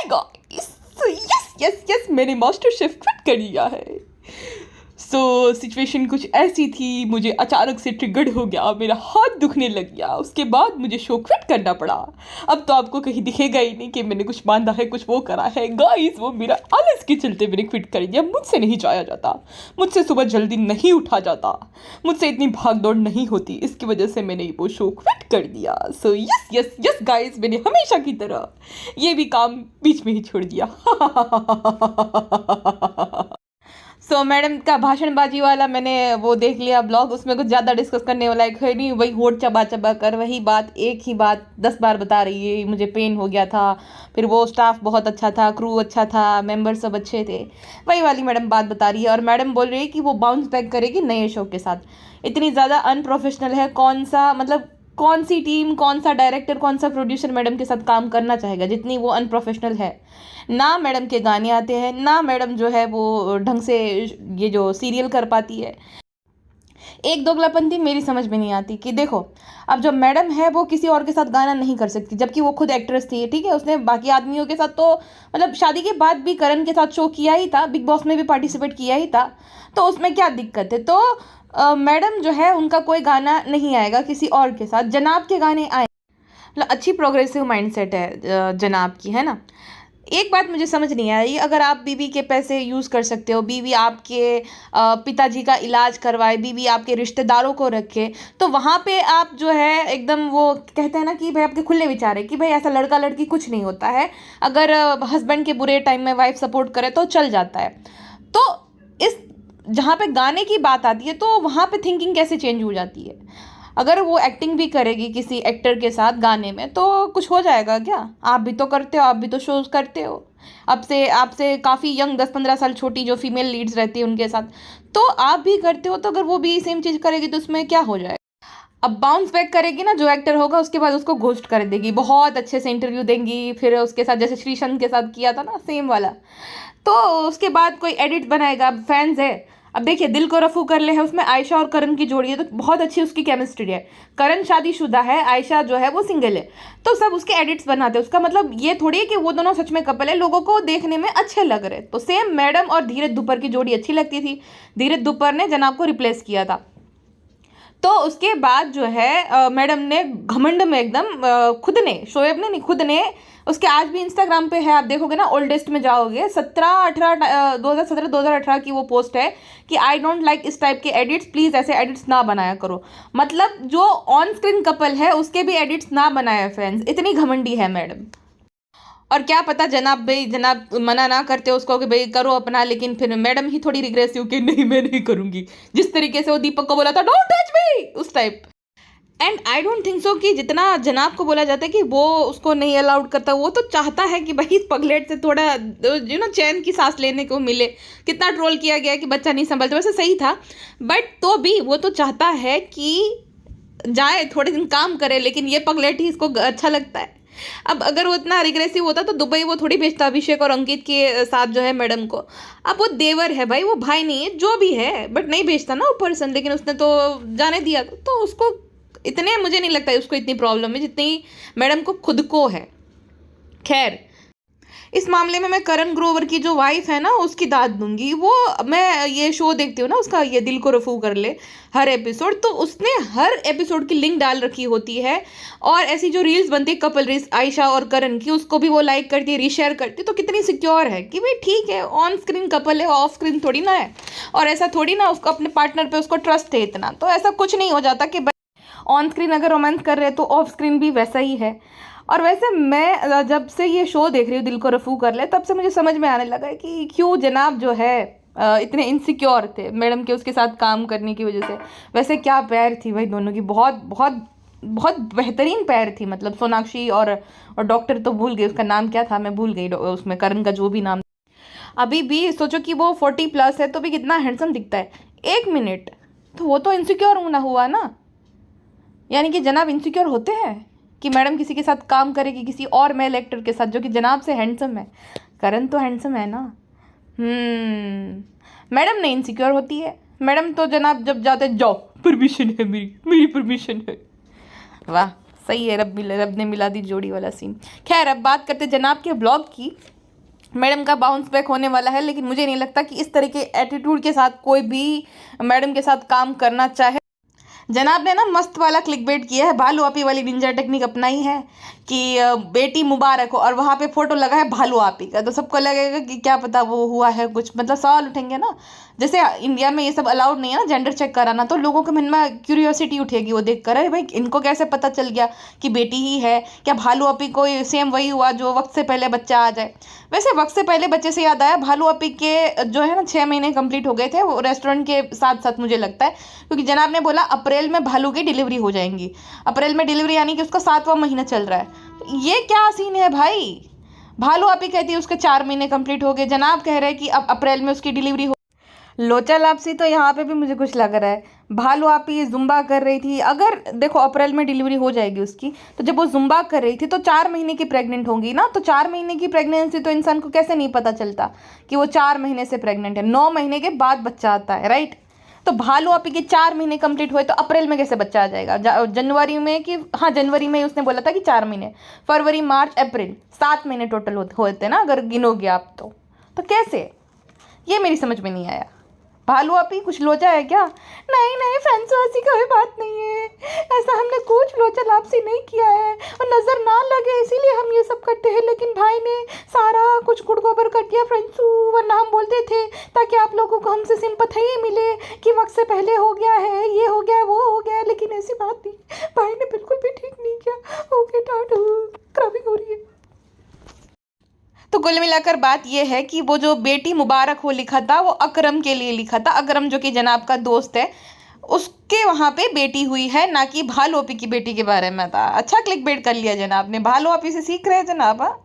Guys, yes yes yes, मैंने master chef quit कर दिया है। सिचुएशन कुछ ऐसी थी, मुझे अचानक से ट्रिगर्ड हो गया, मेरा हाथ दुखने लग गया, उसके बाद मुझे शो क्विट करना पड़ा। अब तो आपको कहीं दिखेगा ही नहीं कि मैंने कुछ बांधा है, कुछ वो करा है गाइस, वो मेरा आलस के चलते मैंने क्विट कर दिया। मुझसे नहीं जाया जाता, मुझसे सुबह जल्दी नहीं उठा जाता, मुझसे इतनी भाग दौड़ नहीं होती, इसकी वजह से मैंने वो शो क्विट कर दिया। So yes yes yes guys, मैंने हमेशा की तरह ये भी काम बीच में ही छोड़ दिया। मैडम का भाषणबाजी वाला मैंने वो देख लिया ब्लॉग, उसमें कुछ ज़्यादा डिस्कस करने वाला है नहीं, वही होठ चबा चबा कर वही बात, एक ही बात 10 बार बता रही है, मुझे पेन हो गया था, फिर वो स्टाफ बहुत अच्छा था, क्रू अच्छा था, मेंबर सब अच्छे थे, वही वाली मैडम बात बता रही है। और मैडम बोल रही है कि वो बाउंस बैक करेगी नए शो के साथ। इतनी ज़्यादा अनप्रोफेशनल है, कौन सा मतलब कौन सी टीम, कौन सा डायरेक्टर, कौन सा प्रोड्यूसर मैडम के साथ काम करना चाहेगा, जितनी वो अनप्रोफेशनल है। ना मैडम के गाने आते हैं, ना मैडम जो है वो ढंग से ये जो सीरियल कर पाती है। एक दोगलापंती मेरी समझ में नहीं आती कि देखो, अब जो मैडम है वो किसी और के साथ गाना नहीं कर सकती, जबकि वो खुद एक्ट्रेस थी, ठीक है, उसने बाकी आदमियों के साथ तो मतलब शादी के बाद भी करण के साथ शो किया ही था, बिग बॉस में भी पार्टिसिपेट किया ही था, तो उसमें क्या दिक्कत है। तो मैडम जो है उनका कोई गाना नहीं आएगा किसी और के साथ, जनाब के गाने आए, मतलब अच्छी प्रोग्रेसिव माइंडसेट है जनाब की, है ना। एक बात मुझे समझ नहीं आई, अगर आप बीबी के पैसे यूज़ कर सकते हो, बीबी आपके पिताजी का इलाज करवाए, बीबी आपके रिश्तेदारों को रखे, तो वहाँ पे आप जो है एकदम वो कहते हैं ना कि भाई आपके खुले विचार है कि भाई ऐसा लड़का लड़की कुछ नहीं होता है, अगर हस्बैंड के बुरे टाइम में वाइफ सपोर्ट करे तो चल जाता है। तो इस जहाँ पे गाने की बात आती है तो वहाँ पे थिंकिंग कैसे चेंज हो जाती है। अगर वो एक्टिंग भी करेगी किसी एक्टर के साथ गाने में तो कुछ हो जाएगा क्या? आप भी तो करते हो, आप भी तो शोज करते हो, आपसे काफ़ी यंग 10-15 साल छोटी जो फीमेल लीड्स रहती है उनके साथ, तो आप भी करते हो, तो अगर वो भी सेम चीज़ करेगी तो उसमें क्या हो जाएगा। अब बाउंस बैक करेगी ना जो एक्टर होगा, उसके बाद उसको घोस्ट कर देगी, बहुत अच्छे से इंटरव्यू देंगी, फिर उसके साथ जैसे श्रीशंत के साथ किया था ना सेम वाला, तो उसके बाद कोई एडिट बनाएगा। अब फैंस है, अब देखिए दिल को रफू कर ले है, उसमें आयशा और करण की जोड़ी है, तो बहुत अच्छी उसकी केमिस्ट्री है। करण शादीशुदा है, आयशा जो है वो सिंगल है, तो सब उसके एडिट्स बनाते हैं, उसका मतलब ये थोड़ी है कि वो दोनों सच में कपल है, लोगों को देखने में अच्छे लग रहे। तो सेम मैडम और धीरज दुपर की जोड़ी अच्छी लगती थी, धीरज दुपर ने जनाब को रिप्लेस किया था, तो उसके बाद जो है मैडम ने घमंड में एकदम खुद ने, शोएब ने नहीं, खुद ने, उसके आज भी इंस्टाग्राम पे है, आप देखोगे ना ओल्डेस्ट में जाओगे, 2017-2018 की वो पोस्ट है कि आई डोंट लाइक इस टाइप के एडिट्स, प्लीज़ ऐसे एडिट्स ना बनाया करो। मतलब जो ऑन स्क्रीन कपल है उसके भी एडिट्स ना बनाया फ्रेंड्स, इतनी घमंडी है मैडम। और क्या पता जनाब मना ना करते उसको कि भाई करो अपना, लेकिन फिर मैडम ही थोड़ी रिग्रेसिव कि नहीं मैं नहीं करूंगी, जिस तरीके से वो दीपक को बोला था डोंट टच मी उस type. And I don't think so कि जितना जनाब को बोला जाता है कि वो उसको नहीं अलाउड करता, वो तो चाहता है कि भाई इस पगलेट से थोड़ा चैन की सांस लेने को मिले। कितना ट्रोल किया गया कि बच्चा नहीं संभलता, वैसे सही था, बट तो भी वो तो चाहता है कि जाए थोड़े दिन काम करे, लेकिन ये पगलेट ही इसको अच्छा लगता है। अब अगर वो इतना रिग्रेसिव होता तो दुबई वो थोड़ी भेजता अभिषेक और अंकित के साथ जो है मैडम को। अब वो देवर है भाई, वो भाई नहीं है, जो भी है, बट नहीं भेजता ना वो पर्सन, लेकिन उसने तो जाने दिया, तो उसको इतने मुझे नहीं लगता है उसको इतनी प्रॉब्लम है जितनी मैडम को खुद को है। खैर, इस मामले में मैं करण ग्रोवर की जो वाइफ है ना उसकी दाद दूंगी। वो मैं ये शो देखती हूँ ना उसका, ये दिल को रफू कर ले, हर एपिसोड, तो उसने हर एपिसोड की लिंक डाल रखी होती है, और ऐसी जो रील्स बनती है कपल रील्स आयशा और करण की, उसको भी वो लाइक करती है, रीशेयर करती है, तो कितनी सिक्योर है कि भाई ठीक है ऑन स्क्रीन कपल है, ऑफ स्क्रीन थोड़ी ना है। और ऐसा थोड़ी ना उसको अपने पार्टनर पे उसको ट्रस्ट है इतना, तो ऐसा कुछ नहीं हो जाता कि ऑन स्क्रीन अगर रोमांस कर रहे हैं तो ऑफ स्क्रीन भी वैसा ही है। और वैसे मैं जब से ये शो देख रही हूँ दिल को रफू कर ले, तब से मुझे समझ में आने लगा है कि क्यों जनाब जो है इतने इनसिक्योर थे मैडम के उसके साथ काम करने की वजह से। वैसे क्या पैर थी भाई दोनों की, बहुत बहुत बहुत बेहतरीन पैर थी, मतलब सोनाक्षी और डॉक्टर तो भूल गई उसका नाम क्या था, मैं भूल गई, उसमें करण का जो भी नाम। अभी भी सोचो कि वो 40+ है तो भी कितना हैंडसम दिखता है। 1 मिनट, तो वो तो इनसिक्योर होना हुआ ना, यानी कि जनाब इनसिक्योर होते हैं कि मैडम किसी के साथ काम करेगी किसी और मेल एक्टर के साथ जो कि जनाब से हैंडसम है। करण तो हैंडसम है ना। मैडम नहीं इनसिक्योर होती है, मैडम तो जनाब जब जाते जाओ परमिशन है, मेरी परमिशन है। वाह सही है, रब ने मिला दी जोड़ी वाला सीन। खैर अब बात करते जनाब के ब्लॉग की। मैडम का बाउंस बैक होने वाला है, लेकिन मुझे नहीं लगता कि इस तरह के एटीट्यूड के साथ कोई भी मैडम के साथ काम करना चाहे। जनाब ने ना मस्त वाला क्लिक बेट किया है, भालू आपी वाली निंजा टेक्निक अपनाई है कि बेटी मुबारक हो, और वहाँ पे फोटो लगा है भालू आपी का, तो सबको लगेगा कि क्या पता वो हुआ है कुछ, मतलब सवाल उठेंगे ना। जैसे इंडिया में ये सब अलाउड नहीं है ना जेंडर चेक कराना, तो लोगों के मन में क्यूरियोसिटी उठेगी वो देख कर, अरे भाई इनको कैसे पता चल गया कि बेटी ही है, क्या भालू आपी को सेम वही हुआ जो वक्त से पहले बच्चा आ जाए। वैसे वक्त से पहले बच्चे से याद आया, भालू आपी के जो है ना 6 महीने कंप्लीट हो गए थे वो रेस्टोरेंट के साथ साथ, मुझे लगता है, क्योंकि जनाब ने बोला अप्रैल में भालू की डिलीवरी हो जाएंगी। अप्रैल में डिलीवरी यानी कि उसका 7वां महीना चल रहा है, तो ये क्या सीन है भाई। भालू आपी कहती है उसके 4 महीने कंप्लीट हो गए, जनाब कह रहे हैं कि अब अप्रैल में उसकी डिलीवरी हो। लोचा लापसी तो यहाँ पे भी मुझे कुछ लग रहा है। भालू आपी जुम्बा कर रही थी, अगर देखो अप्रैल में डिलीवरी हो जाएगी उसकी, तो जब वो जुम्बा कर रही थी तो 4 महीने की प्रेग्नेंट होंगी ना, तो 4 महीने की प्रेगनेंसी तो इंसान को कैसे नहीं पता चलता कि वो 4 महीने से प्रेग्नेंट है। 9 महीने के बाद बच्चा आता है, राइट। तो भालू आपी के 4 महीने कंप्लीट हुए तो अप्रैल में कैसे बच्चा आ जाएगा। जनवरी में कि हाँ जनवरी में ही उसने बोला था कि 4 महीने, फरवरी मार्च अप्रैल 7 महीने टोटल होते ना अगर गिनोगे आप तो कैसे, ये मेरी समझ में नहीं आया। भालू आपी कुछ लोचा है क्या। नहीं नहीं फ्रेंड्स, ऐसी कोई बात नहीं है, ऐसा हमने कुछ लोचा लापसी नहीं किया है, और नज़र ना लगे इसीलिए हम ये सब करते हैं, लेकिन भाई ने सारा कुछ गुड़ गोबर कर दिया फ्रेंड्स, वरना हम बोलते थे ताकि आप लोगों को हमसे सिंपैथी मिले कि वक्त से पहले हो गया है, ये हो गया है, वो हो गया है, लेकिन ऐसी बात नहीं, भाई ने बिल्कुल भी ठीक नहीं किया। ओके टाटू, क्रबिंग हो रही है। तो कुल मिलाकर बात यह है कि वो जो बेटी मुबारक हो लिखा था वो अकरम के लिए लिखा था, अकरम जो कि जनाब का दोस्त है उसके वहाँ पे बेटी हुई है, ना कि भालू आपी की बेटी के बारे में था। अच्छा क्लिक बेट कर लिया जनाब ने, भालू आपी से सीख रहे हैं जनाब, हाँ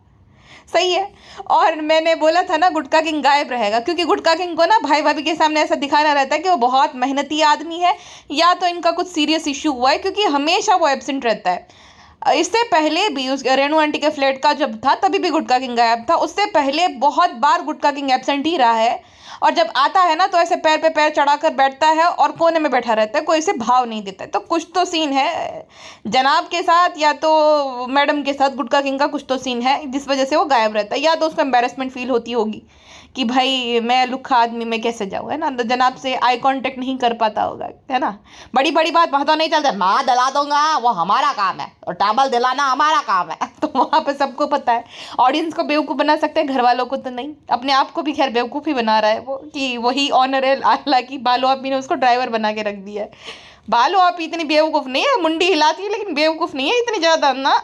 सही है। और मैंने बोला था ना गुटका किंग गायब रहेगा, क्योंकि गुटका किंग को ना भाई भाभी के सामने ऐसा दिखाना रहता है कि वो बहुत मेहनती आदमी है, या तो इनका कुछ सीरियस इशू हुआ है, क्योंकि हमेशा वो एब्सेंट रहता है। इससे पहले भी उस रेणु आंटी के फ्लैट का जब था तभी भी गुटका किंग गायब था, उससे पहले बहुत बार गुटका किंग एब्सेंट ही रहा है, और जब आता है ना तो ऐसे पैर पे पैर चढ़ाकर बैठता है और कोने में बैठा रहता है, कोई इसे भाव नहीं देता है। तो कुछ तो सीन है जनाब के साथ या तो मैडम के साथ, गुटका किंग का कुछ तो सीन है जिस वजह से वो गायब रहता है, या तो उसको एम्बेरसमेंट फील होती होगी कि भाई मैं लुखा आदमी में कैसे जाऊँ, है ना, तो जनाब से आई कांटेक्ट नहीं कर पाता होगा, है ना। बड़ी बड़ी बात वहाँ तो नहीं चलता, माँ दिला दूंगा वो हमारा काम है और टावल दिलाना हमारा काम है तो वहाँ पे सबको पता है। ऑडियंस को बेवकूफ़ बना सकते हैं, घर वालों को तो नहीं, अपने आप को भी खैर बेवकूफ़ ही बना रहा है वो, कि वही ऑनर है, हालांकि भालू आपी ने उसको ड्राइवर बना के रख दिया है। भालू आपी इतनी बेवकूफ़ नहीं है, मुंडी हिलाती है लेकिन बेवकूफ़ नहीं है इतनी ज़्यादा ना।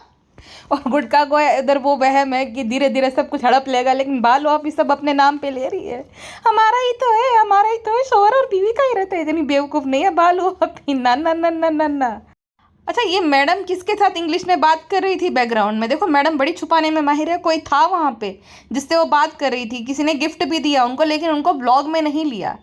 और गुटका को इधर वो वहम है कि धीरे धीरे सब कुछ हड़प लेगा, लेकिन भालू आपी सब अपने नाम पे ले रही है, हमारा ही तो है, हमारा ही तो है, शोहर और बीवी का ही रहता है, इतनी बेवकूफ़ नहीं है भालू आपी, ना ना ना ना ना ना। अच्छा ये मैडम किसके साथ इंग्लिश में बात कर रही थी बैकग्राउंड में, देखो मैडम बड़ी छुपाने में माहिर है, कोई था वहाँ पे जिससे वो बात कर रही थी, किसी ने गिफ्ट भी दिया उनको, लेकिन उनको ब्लॉग में नहीं लिया,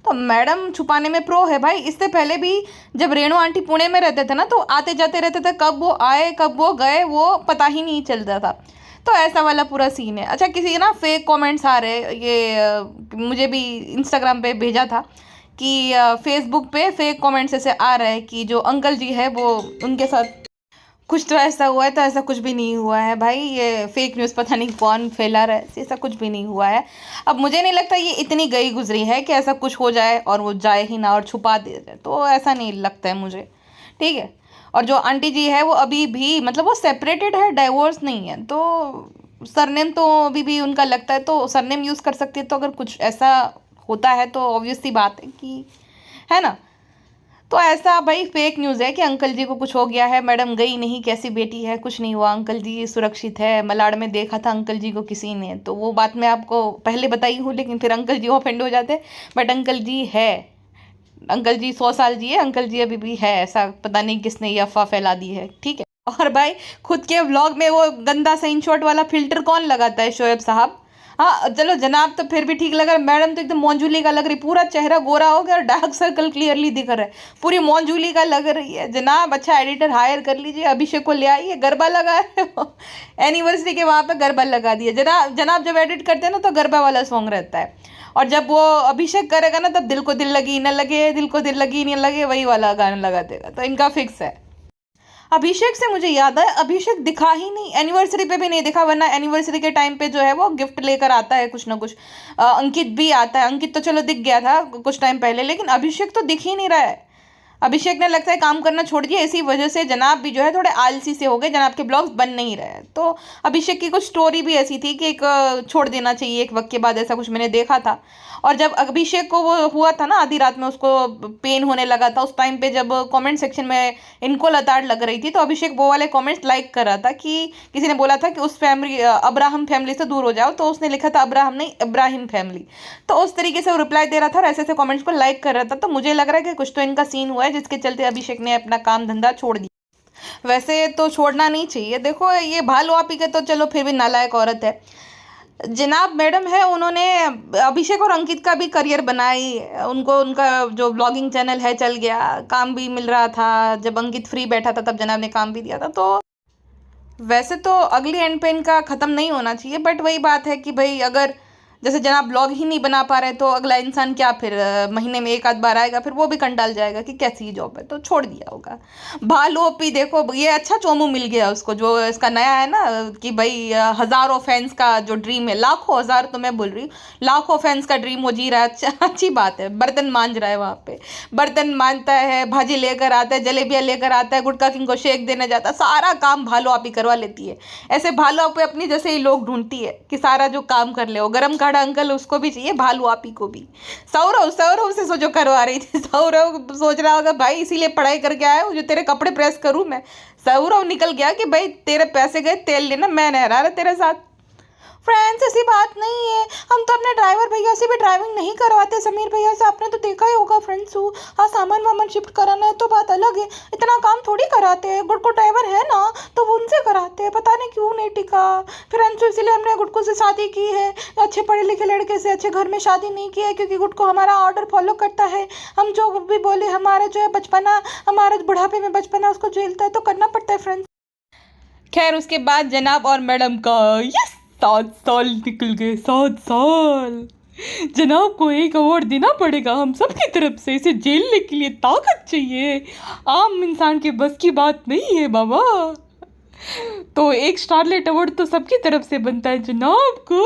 तो मैडम छुपाने में प्रो है भाई। इससे पहले भी जब रेणु आंटी पुणे में रहते थे ना तो आते जाते रहते थे, कब वो आए कब वो गए वो पता ही नहीं चलता था, तो ऐसा वाला पूरा सीन है। अच्छा किसी ना फेक कमेंट्स आ रहे, मुझे भी इंस्टाग्राम पे भेजा था कि फेसबुक पे फेक कमेंट्स ऐसे आ रहे हैं कि जो अंकल जी है वो उनके साथ कुछ तो ऐसा हुआ है, तो ऐसा कुछ भी नहीं हुआ है भाई, ये फेक न्यूज़ पता नहीं कौन फैला रहा है, ऐसा कुछ भी नहीं हुआ है। अब मुझे नहीं लगता ये इतनी गई गुजरी है कि ऐसा कुछ हो जाए और वो जाए ही ना और छुपा दे, तो ऐसा नहीं लगता है मुझे, ठीक है। और जो आंटी जी है वो अभी भी मतलब वो सेपरेटेड है, डाइवोर्स नहीं है, तो सरनेम तो अभी भी उनका लगता है, तो सरनेम यूज़ कर सकती है, तो अगर कुछ ऐसा होता है तो ऑब्वियस सी बात है कि, है ना। तो ऐसा भाई फेक न्यूज़ है कि अंकल जी को कुछ हो गया है, मैडम गई नहीं, कैसी बेटी है, कुछ नहीं हुआ, अंकल जी सुरक्षित है, मलाड में देखा था अंकल जी को किसी ने, तो वो बात मैं आपको पहले बताई हूँ, लेकिन फिर अंकल जी ऑफेंड हो जाते, बट अंकल जी है, अंकल जी 100 साल जी है, अंकल जी अभी भी है, ऐसा पता नहीं किसने ये अफवाह फैला दी है, ठीक है। और भाई खुद के व्लॉग में वो गंदा सही शॉट वाला फिल्टर कौन लगाता है, शोएब साहब। हाँ चलो जनाब तो फिर भी ठीक लग रहा है, मैडम तो एकदम मौजूली का लग रही, पूरा चेहरा गोरा हो गया और डार्क सर्कल क्लियरली दिख रहा है, पूरी मौजूली का लग रही है जनाब। अच्छा एडिटर हायर कर लीजिए, अभिषेक को ले आइए, गरबा लगा रहे हो एनिवर्सरी के वहाँ पे गरबा लगा दिया जनाब। जनाब जब एडिट करते हैं ना तो गरबा वाला सॉन्ग रहता है, और जब वो अभिषेक करेगा ना तब दिल को दिल लगी न लगे, दिल को दिल लगी न लगे, वही वाला गाना लगा देगा, तो इनका फिक्स है। अभिषेक से मुझे याद है, अभिषेक दिखा ही नहीं, एनिवर्सरी पे भी नहीं दिखा, वरना एनिवर्सरी के टाइम पे जो है वो गिफ्ट लेकर आता है कुछ ना कुछ। अंकित भी आता है, अंकित तो चलो दिख गया था कुछ टाइम पहले, लेकिन अभिषेक तो दिख ही नहीं रहा है। अभिषेक ने लगता है काम करना छोड़ दिया, इसी वजह से जनाब भी जो है थोड़े आलसी से हो गए, जनाब के ब्लॉग्स बन नहीं रहे हैं। तो अभिषेक की कुछ स्टोरी भी ऐसी थी कि एक छोड़ देना चाहिए एक वक्त के बाद, ऐसा कुछ मैंने देखा था। और जब अभिषेक को वो हुआ था ना आधी रात में उसको पेन होने लगा था, उस टाइम पे जब कमेंट सेक्शन में इनको लताड़ लग रही थी, तो अभिषेक वो वाले कमेंट्स लाइक कर रहा था कि किसी ने बोला था कि उस फैमिली अब्राहम फैमिली से दूर हो जाओ, तो उसने लिखा था अब्राहम नहीं इब्राहिम फैमिली। तो उस तरीके से वो रिप्लाई दे रहा था और ऐसे ऐसे कमेंट्स को लाइक कर रहा था। तो मुझे लग रहा है कि कुछ तो इनका सीन हुआ है जिसके चलते अभिषेक ने अपना काम धंधा छोड़ दिया। वैसे तो छोड़ना नहीं चाहिए, देखो ये भालू आपी के तो चलो फिर भी नालायक औरत है। जनाब मैडम है, उन्होंने अभिषेक और अंकित का भी करियर बनाई, उनको उनका जो ब्लॉगिंग चैनल है चल गया, काम भी मिल रहा था, जब अंकित फ्री बैठा था तब जनाब ने काम भी दिया था। तो वैसे तो अगली एंड पे इनका ख़त्म नहीं होना चाहिए, बट वही बात है कि भाई अगर जैसे जनाब ब्लॉग ही नहीं बना पा रहे तो अगला इंसान क्या फिर महीने में एक आध बार आएगा, फिर वो भी कंटाल जाएगा कि कैसी जॉब है, तो छोड़ दिया होगा। भालू ओपी देखो ये अच्छा चोमू मिल गया उसको, जो इसका नया है ना कि भाई हज़ारों फैंस का जो ड्रीम है, लाखों हज़ार तो मैं बोल रही हूँ, लाखों फैंस का ड्रीम वो जी रहा है। अच्छी बात है, बर्तन मांज रहा है वहाँ पे, बर्तन मांजता है, भाजी लेकर आता है, जलेबियाँ लेकर आता है, गुटका किंग को शेक देने जाता है, सारा काम भालू आपी करवा लेती है। ऐसे भालू आपी अपनी जैसे ही लोग ढूंढती है कि सारा जो काम कर ले, वो गरम काढ़ा अंकल उसको भी चाहिए, भालू आपी को भी। सौरव सौरव से सोचो करवा रही थी, सौरव सोच रहा होगा भाई इसीलिए पढ़ाई करके आया हूँ जो तेरे कपड़े प्रेस करूँ मैं। सौरव निकल गया कि भाई तेरे पैसे गए तेल लेना, मैं नहीं रहा तेरे साथ। फ्रेंड्स ऐसी बात नहीं है, हम तो अपने ड्राइवर भैया से भी ड्राइविंग नहीं करवाते, समीर भैया से आपने तो देखा ही होगा फ्रेंड्स। हाँ सामान वामान शिफ्ट कराना है तो बात अलग है, इतना काम थोड़ी कराते हैं, गुडको ड्राइवर है ना तो वो उनसे कराते हैं, पता नहीं क्यों नहीं टिका फ्रेंड्स। इसीलिए हमने गुडको से शादी की है, अच्छे पढ़े लिखे लड़के से अच्छे घर में शादी नहीं की है, क्योंकि गुडको हमारा ऑर्डर फॉलो करता है, हम जो भी बोले हमारा जो है बचपना, हमारा बुढ़ापे में बचपना उसको झेलता है, तो करना पड़ता है फ्रेंड्स। खैर उसके बाद जनाब और मैडम का यस 7 साल निकल गए, 7 साल। जनाब को एक अवार्ड देना पड़ेगा हम सब की तरफ से, इसे झेलने के लिए ताकत चाहिए, आम इंसान के बस की बात नहीं है बाबा। तो एक स्टारलेट अवार्ड तो सबकी तरफ से बनता है जनाब को।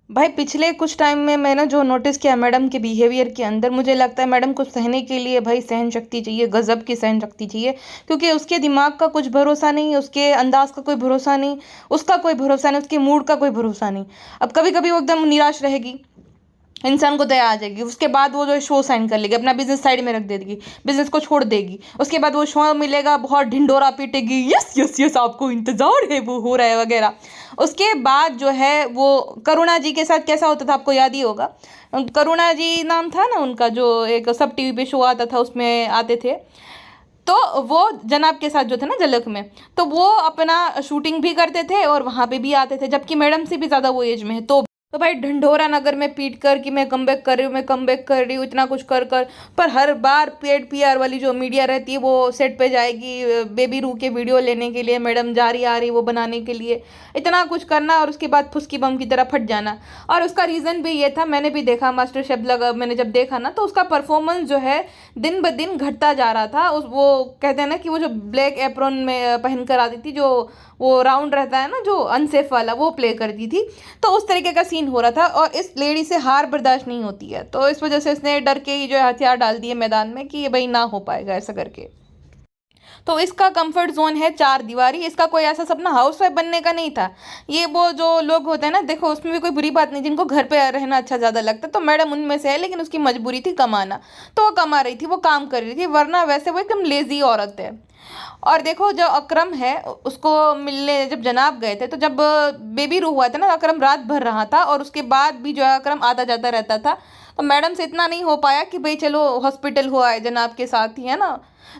भाई पिछले कुछ टाइम में मैंने जो नोटिस किया मैडम के बिहेवियर के अंदर, मुझे लगता है मैडम को सहने के लिए भाई सहन शक्ति चाहिए, गजब की सहन शक्ति चाहिए, क्योंकि उसके दिमाग का कुछ भरोसा नहीं, उसके अंदाज का कोई भरोसा नहीं, उसका कोई भरोसा नहीं, उसके मूड का कोई भरोसा नहीं। अब कभी कभी वो एकदम निराश रहेगी, इंसान को दया आ जाएगी, उसके बाद वो जो है शो साइन कर लेगी, अपना बिजनेस साइड में रख देगी, बिजनेस को छोड़ देगी, उसके बाद वो शो मिलेगा बहुत ढिंडोरा पीटेगी, यस यस यस आपको इंतजार है वो हो रहा है वगैरह। उसके बाद जो है वो करुणा जी के साथ कैसा होता था आपको याद ही होगा, करुणा जी नाम था ना उनका, जो एक सब टीवी पे शो आता था उसमें आते थे, तो वो जनाब के साथ जो थे ना झलक में, तो वो अपना शूटिंग भी करते थे और वहाँ पे भी आते थे, जबकि मैडम से भी ज़्यादा वो एज में है। तो भाई ढंढोरा नगर में पीट कर कि मैं कमबैक कर रही हूँ, मैं कमबैक कर रही हूँ, इतना कुछ कर कर, पर हर बार पेड पीआर वाली जो मीडिया रहती है वो सेट पे जाएगी बेबी रू के वीडियो लेने के लिए, मैडम जा रही आ रही वो बनाने के लिए, इतना कुछ करना और उसके बाद फुसकी बम की तरह फट जाना। और उसका रीज़न भी ये था, मैंने भी देखा मास्टर शेफ लगा, मैंने जब देखा ना तो उसका परफॉर्मेंस जो है दिन ब दिन घटता जा रहा था। उस वो कहते हैं ना कि वो जो ब्लैक एप्रॉन में पहन कर आती थी, जो वो राउंड रहता है ना जो अनसेफ वाला, वो प्ले करती थी, तो उस तरीके का सीन हो रहा था और इस लेडी से हार बर्दाश्त नहीं होती है, तो इस वजह से इसने डर के ही जो है हथियार डाल दिए मैदान में कि ये भाई ना हो पाएगा ऐसा करके। तो इसका कंफर्ट जोन है 4 दीवारी, इसका कोई ऐसा सपना हाउसवाइफ बनने का नहीं था। ये वो जो लोग होते हैं ना, देखो उसमें भी कोई बुरी बात नहीं, जिनको घर पे रहना अच्छा ज़्यादा लगता है, तो मैडम उनमें से है, लेकिन उसकी मजबूरी थी कमाना, तो वो कमा रही थी, वो काम कर रही थी, वरना वैसे वो एकदम लेजी औरत है। और देखो जो अकरम है उसको मिलने जब जनाब गए थे, तो जब बेबी रू हुआ था ना, अकरम रात भर रहा था और उसके बाद भी जो है अकरम आता जाता रहता था, तो मैडम से इतना नहीं हो पाया कि भाई चलो हॉस्पिटल हुआ है जनाब के साथ ही है ना,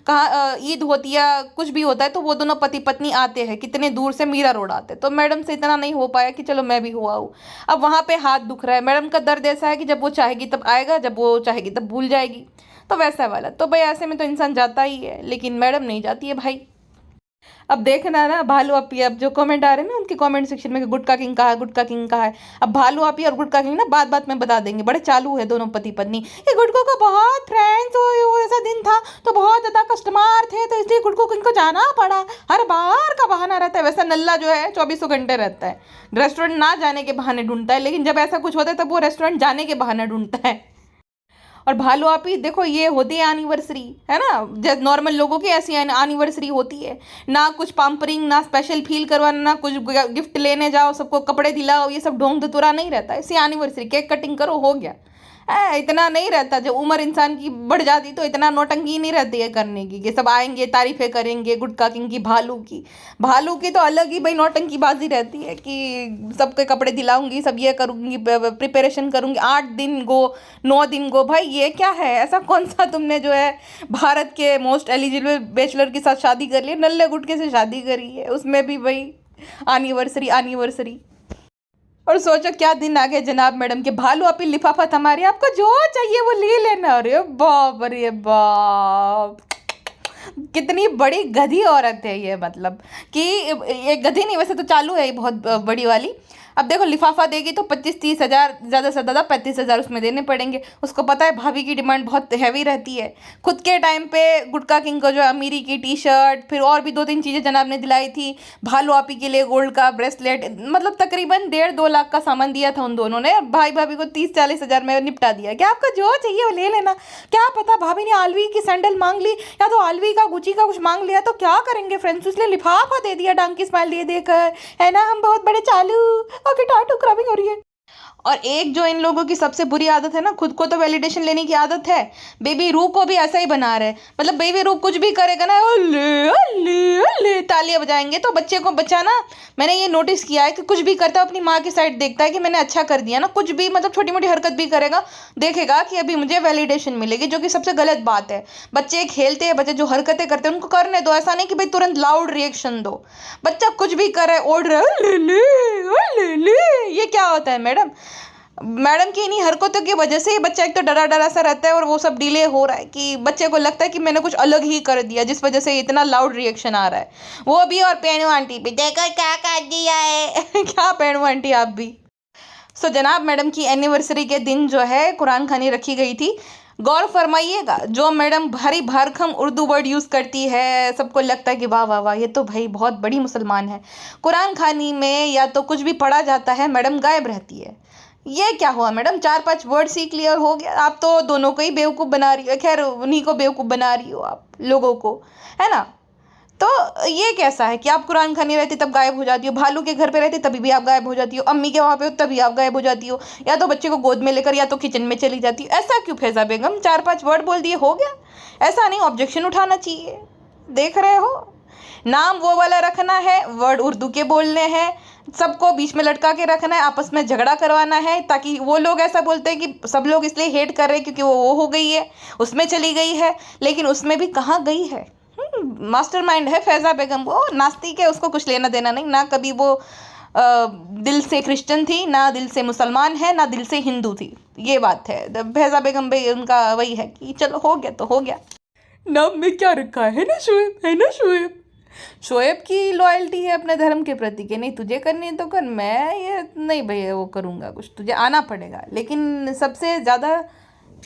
कहाँ ईद होती है कुछ भी होता है तो वो दोनों पति पत्नी आते हैं, कितने दूर से मीरा रोड आते हैं, तो मैडम से इतना नहीं हो पाया कि चलो मैं भी हुआ हूँ। अब वहाँ पे हाथ दुख रहा है, मैडम का दर्द ऐसा है कि जब वो चाहेगी तब आएगा, जब वो चाहेगी तब भूल जाएगी, तो वैसा वाला। तो भाई ऐसे में तो इंसान जाता ही है, लेकिन मैडम नहीं जाती है भाई। अब देखना ना भालू अपी, अब जो कमेंट आ रहे हैं ना उनके कमेंट सेक्शन में कि गुटका किंग कहा है, गुटका किंग कहा है। अब भालू अपी और गुटका किंग ना बात बात में बता देंगे, बड़े चालू है दोनों पति पत्नी। ये गुटको का बहुत फ्रेंड्स, वो ऐसा दिन था तो बहुत ज्यादा कस्टमर थे तो इसलिए गुटको किंग को जाना पड़ा, हर बार का बहाना रहता है। वैसा नल्ला जो है 24 घंटे रहता है, रेस्टोरेंट ना जाने के बहाने ढूंढता है, लेकिन जब ऐसा कुछ होता है तब वो रेस्टोरेंट जाने के बहाने ढूंढता है। और भालू आप ही देखो, ये होती है एनिवर्सरी, है ना, जैसे नॉर्मल लोगों की ऐसी एनिवर्सरी होती है। ना कुछ पाम्परिंग, ना स्पेशल फील करवाना, ना कुछ गिफ्ट लेने जाओ, सबको कपड़े दिलाओ, ये सब ढोंग धतुरा नहीं रहता है। इसी एनिवर्सरी केक कटिंग करो, हो गया। इतना नहीं रहता, जब उम्र इंसान की बढ़ जाती तो इतना नौटंकी नहीं रहती है करने की कि सब आएंगे तारीफें करेंगे गुटका किंग की, भालू की तो अलग ही भाई नौटंकीबाजी रहती है कि सबके कपड़े दिलाऊंगी, सब ये करूंगी, प्रिपरेशन करूंगी, 8 दिन गो, 9 दिन गो। भाई ये क्या है, ऐसा कौन सा तुमने जो है भारत के मोस्ट एलिजिबल बैचलर के साथ शादी कर ली, नल्ले गुटके से शादी करी है, उसमें भी भाई एनिवर्सरी। और सोचो क्या दिन आ गए जनाब मैडम के, भालू अपनी लिफाफा हमारे, आपको जो चाहिए वो ले लेना। अरे बाप रे बाप, कितनी बड़ी गधी औरत है ये, मतलब कि ये गधी नहीं, वैसे तो चालू है ये बहुत बड़ी वाली। अब देखो लिफाफा देगी तो 25-30 हज़ार, ज़्यादा से ज़्यादा 35 हज़ार उसमें देने पड़ेंगे। उसको पता है भाभी की डिमांड बहुत हैवी रहती है। खुद के टाइम पे गुटका किंग को जो अमीरी की टी शर्ट, फिर और भी 2-3 चीज़ें जनाब ने दिलाई थी। भालू आपी के लिए गोल्ड का ब्रेसलेट, मतलब तकरीबन 1.5-2 लाख का सामान दिया था उन दोनों ने। भाई भाभी को 30-40 हज़ार में निपटा दिया। क्या आपको जो चाहिए वो ले लेना। क्या पता भाभी ने आलवी की सैंडल मांग ली या तो आलवी का गुची का कुछ मांग लिया तो क्या करेंगे फ्रेंड्स, इसलिए लिफाफा दे दिया डांकी स्माइल दे देकर, है ना, हम बहुत बड़े चालू। ओके टाटू क्रबिंग हो रही है। और एक जो इन लोगों की सबसे बुरी आदत है ना, खुद को तो वैलिडेशन लेने की आदत है, बेबी रू को भी ऐसा ही बना रहे। मतलब बेबी रू कुछ भी करेगा ना, अल्ले अल्ले अल्ले तालियां बजाएंगे। तो बच्चे को बचाना, मैंने ये नोटिस किया है कि कुछ भी करता है अपनी माँ की साइड देखता है कि मैंने अच्छा कर दिया ना, कुछ भी मतलब छोटी मोटी हरकत भी करेगा, देखेगा कि अभी मुझे वैलिडेशन मिलेगी, जो कि सबसे गलत बात है। बच्चे खेलते हैं, बच्चे जो हरकतें करते हैं उनको करने दो, ऐसा नहीं कि भाई तुरंत लाउड रिएक्शन दो। बच्चा कुछ भी करे, ओढ़ रहा है ले ले, ये क्या होता है मैडम की इन्हीं हरकतों की वजह से ही बच्चा एक तो डरा डरा सा रहता है, और वो सब डिले हो रहा है कि बच्चे को लगता है कि मैंने कुछ अलग ही कर दिया, जिस वजह से इतना लाउड रिएक्शन आ रहा है। वो भी और पेनू आंटी भी, देखो क्या कर दिया है क्या पेनू आंटी आप भी। सो जनाब मैडम की एनिवर्सरी के दिन जो है कुरान खानी रखी गई थी। गौर फरमाइएगा, जो मैडम भारी भरखम उर्दू वर्ड यूज़ करती है, सबको लगता है कि वाह वाह वाह ये तो भाई बहुत बड़ी मुसलमान है। कुरान खानी में या तो कुछ भी पढ़ा जाता है, मैडम गायब रहती है। ये क्या हुआ मैडम, 4-5 वर्ड सीख लिया और हो गया। आप तो दोनों को ही बेवकूफ़ बना रही हो, खैर उन्हीं को बेवकूफ़ बना रही हो आप लोगों को, है ना। तो ये कैसा है कि आप कुरान खानी रहती तब गायब हो जाती हो, भालू के घर पे रहती तभी भी आप गायब हो जाती हो, अम्मी के वहाँ पे हो तभी आप गायब हो जाती हो, या तो बच्चे को गोद में लेकर या तो किचन में चली जाती हो। ऐसा क्यों फैज़ा बेगम, 4-5 वर्ड बोल दिए हो गया, ऐसा नहीं, ऑब्जेक्शन उठाना चाहिए। देख रहे हो, नाम वो वाला रखना है, वर्ड उर्दू के बोलने हैं, सबको बीच में लटका के रखना है, आपस में झगड़ा करवाना है, ताकि वो लोग ऐसा बोलते हैं कि सब लोग इसलिए हेट कर रहे हैं क्योंकि वो हो गई है, उसमें चली गई है, लेकिन उसमें भी कहाँ गई है। मास्टरमाइंड है फैज़ा बेगम, वो नास्तिक है, उसको कुछ लेना देना नहीं, ना कभी वो दिल से क्रिश्चियन थी, ना दिल से मुसलमान है, ना दिल से हिंदू थी। ये बात है फैज़ा बेगम भाई, उनका वही है कि चलो हो गया तो हो गया। नाम में क्या रखा है ना शोएब, है ना शोएब। शोएब की लॉयल्टी है अपने धर्म के प्रति कि नहीं तुझे करनी है तो कर, मैं ये नहीं भैया वो करूँगा, कुछ तुझे आना पड़ेगा। लेकिन सबसे ज़्यादा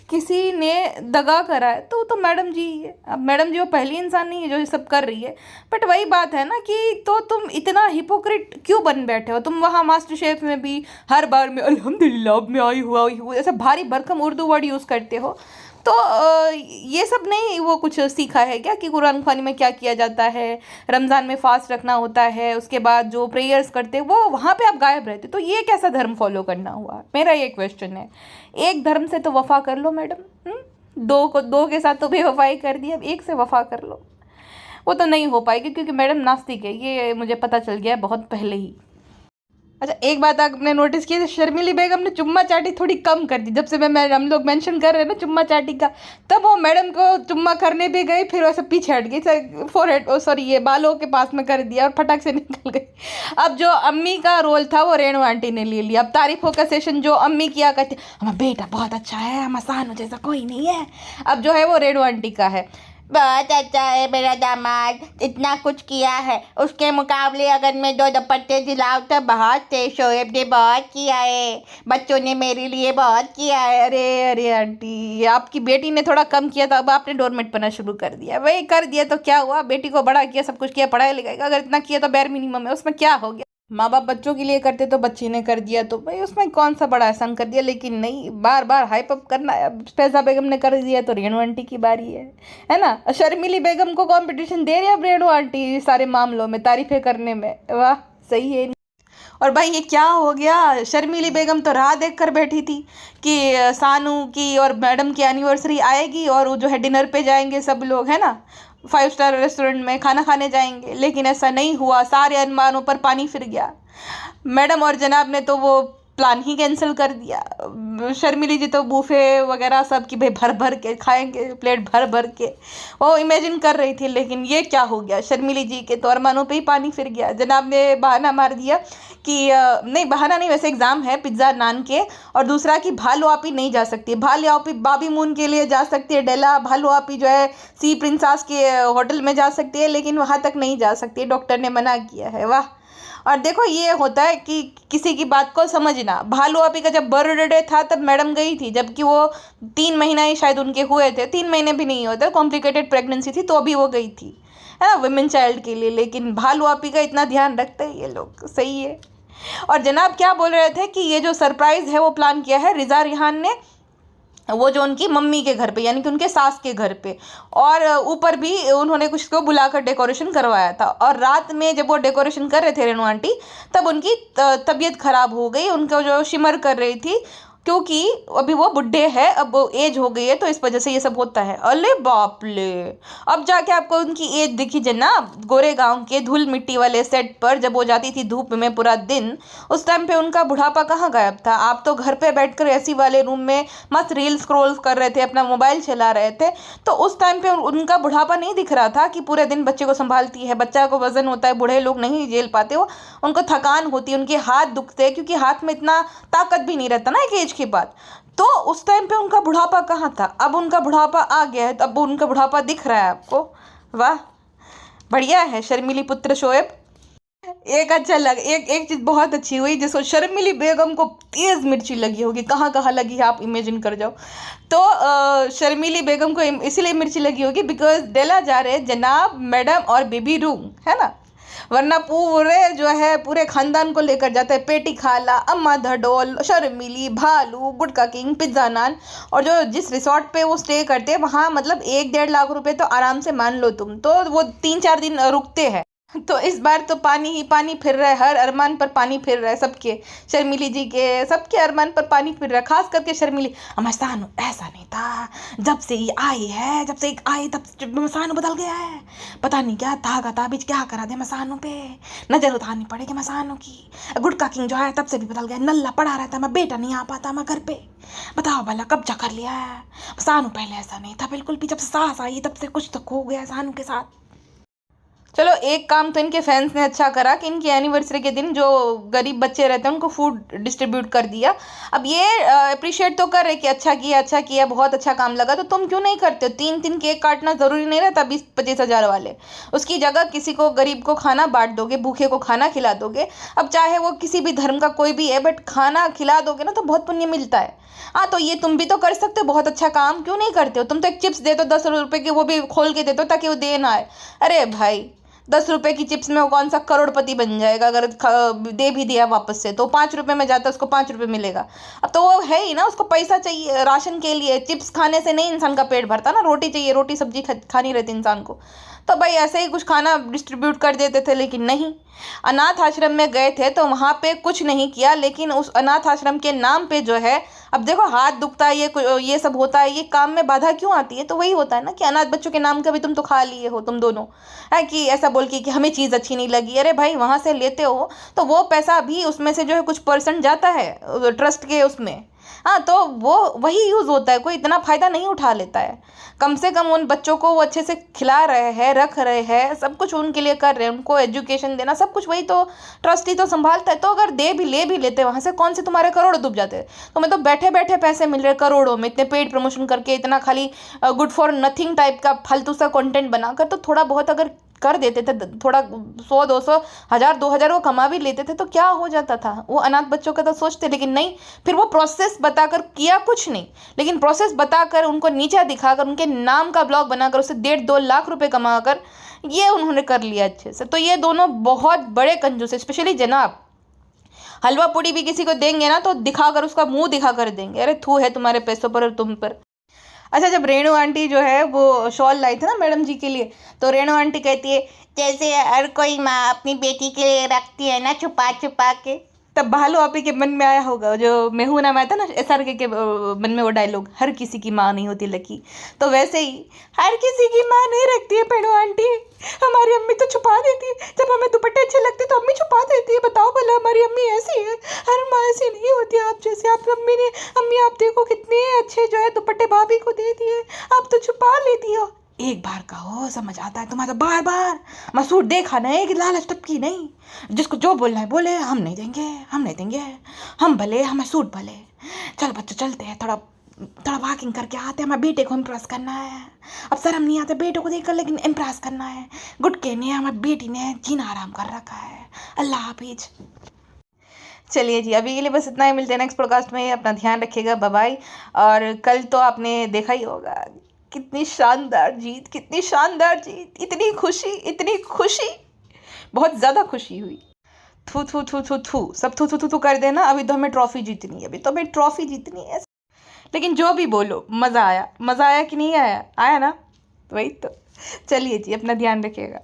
किसी ने दगा करा है तो मैडम जी है। अब मैडम जी वो पहली इंसान नहीं है जो ये सब कर रही है, बट वही बात है ना कि तो तुम इतना हिपोक्रेट क्यों बन बैठे हो। तुम वहाँ मास्टर शेफ में भी हर बार में अल्हम्दुलिल्लाह अब मैं आई हुआ ऐसा भारी भरकम उर्दू वर्ड यूज़ करते हो। तो ये सब नहीं वो कुछ सीखा है क्या कि कुरान खानी में क्या किया जाता है, रमज़ान में फास्ट रखना होता है, उसके बाद जो प्रेयर्स करते हैं वो वहाँ पे आप गायब रहते, तो ये कैसा धर्म फॉलो करना हुआ। मेरा ये क्वेश्चन है। एक धर्म से तो वफ़ा कर लो मैडम, दो के साथ तो बेवफाई कर दी, अब एक से वफ़ा कर लो। वो तो नहीं हो पाएगी क्योंकि मैडम नास्तिक है, ये मुझे पता चल गया बहुत पहले ही। अच्छा एक बात आपने नोटिस की, शर्मिली बेगम ने चुम्मा चाटी थोड़ी कम कर दी जब से मैं हम लोग मेंशन कर रहे हैं ना चुम्मा चाटी का, तब वो मैडम को चुम्मा करने भी गई, फिर वैसे पीछे हट गई, फोरहेड सॉरी ये बालों के पास में कर दिया और फटाक से निकल गई। अब जो अम्मी का रोल था वो रेणु आंटी ने ले लिया। अब तारीफों का सेशन जो अम्मी किया करती, हमारा बेटा बहुत अच्छा है, हम आसान हो जैसा कोई नहीं है, अब जो है वो रेणु आंटी का है। बहुत अच्छा है मेरा दामाद, इतना कुछ किया है। उसके मुकाबले अगर मैं 2 दुपट्टे दिलाऊं तो बहुत थे। शोएब ने बहुत किया है, बच्चों ने मेरे लिए बहुत किया है। अरे अरे आंटी, आपकी बेटी ने थोड़ा कम किया था, अब आपने डोरमेट पना शुरू कर दिया। वही कर दिया तो क्या हुआ, बेटी को बड़ा किया, सब कुछ किया, पढ़ाई लिखाई का अगर इतना किया तो बेर मिनिमम है, उसमें क्या हो गया। माँ बाप बच्चों के लिए करते तो बच्ची ने कर दिया तो भाई उसमें कौन सा बड़ा एहसान कर दिया। लेकिन नहीं, बार बार हाइप अप करना है। अब फैज़ा बेगम ने कर दिया तो रेणु आंटी की बारी है ना। शर्मिली बेगम को कंपटीशन दे रही है अब रेणु आंटी सारे मामलों में, तारीफें करने में। वाह, सही है। और भाई ये क्या हो गया, शर्मिली बेगम तो राह देख कर बैठी थी कि सानू की और मैडम की एनिवर्सरी आएगी और वो जो है डिनर पे जाएंगे सब लोग, है ना, 5 स्टार रेस्टोरेंट में खाना खाने जाएंगे। लेकिन ऐसा नहीं हुआ, सारे अनुमानों पर पानी फिर गया। मैडम और जनाब ने तो वो प्लान ही कैंसिल कर दिया। शर्मिली जी तो बूफे वगैरह सब कि भाई भर भर के खाएंगे, प्लेट भर भर के वो इमेजिन कर रही थी। लेकिन ये क्या हो गया, शर्मिली जी के तो अरमानों पे ही पानी फिर गया। जनाब ने बहाना मार दिया कि नहीं, बहाना नहीं, वैसे एग्ज़ाम है पिज़्ज़ा नान के, और दूसरा कि भालू आपी नहीं जा सकती, भालू आपी बाबी मून के लिए जा सकती है डेला, भालू आपी जो है सी प्रिंसेस के होटल में जा सकती है, लेकिन वहाँ तक नहीं जा सकती है, डॉक्टर ने मना किया है। वाह। और देखो ये होता है कि किसी की बात को समझना। भालू आपी का जब बर्थडे था तब मैडम गई थी, जबकि वो 3 महीना ही शायद उनके हुए थे, 3 महीने भी नहीं होते, कॉम्प्लिकेटेड प्रेगनेंसी थी तो अभी वो गई थी, है ना, वुमेन चाइल्ड के लिए। लेकिन भालू आपी का इतना ध्यान रखते हैं ये लोग, सही है। और जनाब क्या बोल रहे थे कि ये जो सरप्राइज़ है वो प्लान किया है रिज़ा रिहान ने, वो जो उनकी मम्मी के घर पे, यानी कि उनके सास के घर पे, और ऊपर भी उन्होंने कुछ को बुलाकर डेकोरेशन करवाया था। और रात में जब वो डेकोरेशन कर रहे थे रेणु आंटी, तब उनकी तबीयत खराब हो गई, उनको जो शिमर कर रही थी, क्योंकि अभी वो बुढ़े हैं, अब वो एज हो गई है, तो इस वजह से ये सब होता है। अरे बाप ले, अब जाके आपको उनकी एज दिखी जनाब। गोरेगांव के धूल मिट्टी वाले सेट पर जब वो जाती थी धूप में पूरा दिन, उस टाइम पे उनका बुढ़ापा कहाँ गायब था। आप तो घर पे बैठकर एसी वाले रूम में मस्त रील स्क्रॉल कर रहे थे, अपना मोबाइल चला रहे थे, तो उस टाइम पे उनका बुढ़ापा नहीं दिख रहा था कि पूरे दिन बच्चे को संभालती है, बच्चा को वजन होता है, बूढ़े लोग नहीं झेल पाते, वो उनको थकान होती है, उनके हाथ दुखते हैं, क्योंकि हाथ में इतना ताकत भी नहीं रहता ना एक एज के बाद। तो उस टाइम पे उनका बुढ़ापा कहाँ था, अब उनका बुढ़ापा आ गया है, तो अब उनका बुढ़ापा दिख रहा है आपको। वाह, बढ़िया है शर्मिली पुत्र शोएब। एक अच्छा लग, एक चीज़ बहुत अच्छी हुई, जिसको शर्मिली बेगम को तेज़ मिर्ची लगी होगी, कहाँ कहाँ लगी है आप इमेजिन कर जाओ। तो शर्मिली बेगम को इसीलिए मिर्ची लगी होगी बिकॉज डेला जा रहे जनाब, मैडम और बेबी रूम, है ना, वरना पूरे जो है पूरे खानदान को लेकर जाते हैं, पेटी खाला, अम्मा धडोल, शर्मिली, भालू, गुटका किंग, पिज्ज़ा नान। और जो जिस रिसोर्ट पे वो स्टे करते हैं वहाँ मतलब 1-1.5 लाख रुपए तो आराम से मान लो तुम, तो वो 3-4 दिन रुकते हैं। तो इस बार तो पानी ही पानी फिर रहा है, हर अरमान पर पानी फिर रहा है सबके, शर्मिली जी के सबके अरमान पर पानी फिर रहा है, खास करके शर्मिली। मसानू ऐसा नहीं था, जब से ये आई है, जब से आई तब मसानू बदल गया है, पता नहीं क्या धागा ताबीज क्या करा दे मसानू पे, नजर उतारनी पड़ेगी मसानू की। गुटका किंग जो है तब से भी बदल गया, नल्ला पड़ा रहता, मैं बेटा नहीं आ पाता मैं घर पे, बताओ भला कब्जा कर लिया है। मसानू पहले ऐसा नहीं था बिल्कुल भी, जब से सास आई तब से कुछ तो हो गया सानू के साथ। चलो एक काम तो इनके फैंस ने अच्छा करा कि इनकी एनिवर्सरी के दिन जो गरीब बच्चे रहते हैं उनको फूड डिस्ट्रीब्यूट कर दिया। अब ये अप्रिशिएट तो कर रहे कि अच्छा किया, बहुत अच्छा काम लगा, तो तुम क्यों नहीं करते हो? 3-3 केक काटना ज़रूरी नहीं रहता 20-25 हज़ार वाले, उसकी जगह किसी को गरीब को खाना बांट दोगे, भूखे को खाना खिला दोगे। अब चाहे वो किसी भी धर्म का कोई भी है, बट खाना खिला दोगे ना तो बहुत पुण्य मिलता है। हाँ, तो ये तुम भी तो कर सकते हो, बहुत अच्छा काम क्यों नहीं करते हो? तुम तो एक चिप्स दे दो 10 रुपये की, वो भी खोल के दे दो ताकि वो दे ना आए। अरे भाई, 10 रुपए की चिप्स में वो कौन सा करोड़पति बन जाएगा अगर दे भी दिया वापस से, तो 5 रुपए में जाता है उसको 5 रुपए मिलेगा। अब तो वो है ही ना, उसको पैसा चाहिए राशन के लिए, चिप्स खाने से नहीं इंसान का पेट भरता ना, रोटी चाहिए, रोटी सब्जी खानी रहती इंसान को। तो भाई ऐसे ही कुछ खाना डिस्ट्रीब्यूट कर देते थे, लेकिन नहीं। अनाथ आश्रम में गए थे तो वहाँ पे कुछ नहीं किया, लेकिन उस अनाथ आश्रम के नाम पे जो है, अब देखो हाथ दुखता है, ये सब होता है, ये काम में बाधा क्यों आती है? तो वही होता है ना कि अनाथ बच्चों के नाम का भी तुम तो खा लिए हो तुम दोनों, है कि ऐसा बोल के कि हमें चीज़ अच्छी नहीं लगी। अरे भाई, वहाँ से लेते हो तो वो पैसा भी उसमें से जो है कुछ % जाता है ट्रस्ट के उसमें, हाँ, तो वो वही यूज़ होता है, कोई इतना फ़ायदा नहीं उठा लेता है। कम से कम उन बच्चों को वो अच्छे से खिला रहे हैं, रख रहे हैं, सब कुछ उनके लिए कर रहे हैं, उनको एजुकेशन देना सब कुछ वही तो ट्रस्टी तो संभालता है। तो अगर ले भी लेते वहाँ से, कौन से तुम्हारे करोड़ डूब जाते। तो मैं तो बैठे बैठे पैसे मिल रहे करोड़ों में, इतने पेड प्रमोशन करके, इतना खाली गुड फॉर नथिंग टाइप का फालतू सा कंटेंट बनाकर, तो थोड़ा बहुत अगर कर देते थे, थोड़ा 100 200 1000 2000 वो कमा भी लेते थे तो क्या हो जाता था। वो अनाथ बच्चों का तो सोचते, लेकिन नहीं, फिर वो प्रोसेस बताकर किया कुछ नहीं, लेकिन प्रोसेस बताकर उनको नीचा दिखाकर उनके नाम का ब्लॉग बनाकर उससे 1.5-2 लाख रुपए कमाकर ये उन्होंने कर लिया अच्छे से। तो ये दोनों बहुत बड़े कंजूस है, स्पेशली जनाब। हलवा पूड़ी भी किसी को देंगे ना तो दिखाकर, उसका मुंह दिखाकर देंगे, अरे थू है तुम्हारे पैसों पर और तुम पर। अच्छा, जब रेणु आंटी जो है वो शॉल लाई थी ना मैडम जी के लिए, तो रेणु आंटी कहती है जैसे हर कोई माँ अपनी बेटी के लिए रखती है ना छुपा छुपा के। तब भालू आपी के मन में आया होगा, जो मेहू नाम आया था ना SRK के मन में वो डायलॉग, हर किसी की माँ नहीं होती लकी। तो वैसे ही हर किसी की माँ नहीं रखती है पेणु आंटी। हमारी अम्मी तो छुपा देती है, जब हमें दुपट्टे अच्छे लगते तो अम्मी छुपा देती है। बताओ भला, हमारी अम्मी ऐसी है, हर माँ ऐसी नहीं होती आप जैसे। आप अम्मी आप देखो कितने अच्छे जो है दुपट्टे भाभी को दे दिए, आप तो छुपा लेती हो। एक बार कहो समझ आता है, तुम्हारा बार बार मसूर देखा नहीं कि लालच टपकी नहीं। जिसको जो बोलना है बोले, हम नहीं देंगे, हम नहीं देंगे, हम भले, हमें सूट भले। चल बच्चों चलते हैं, थोड़ा थोड़ा वॉकिंग करके आते हैं, हमें बेटे को इम्प्रेस करना है। अब शर्म नहीं आते बेटों को देखकर, लेकिन इम्प्रेस करना है। गुटके ने हमारी बेटी ने जीना आराम कर रखा है। अल्लाह हाफिज। चलिए जी, अभी के लिए बस इतना ही, मिलते हैं नेक्स्ट पॉडकास्ट में। अपना ध्यान रखिएगा, बाय बाय। और कल तो आपने देखा ही होगा कितनी शानदार जीत, कितनी शानदार जीत, इतनी खुशी, बहुत ज़्यादा खुशी हुई। थू थू थू थू थू, सब थू थू थू थू कर देना। अभी तो हमें ट्रॉफी जीतनी है, है। लेकिन जो भी बोलो, मज़ा आया कि नहीं आया? आया ना? वही तो। चलिए जी, अपना ध्यान रखिएगा।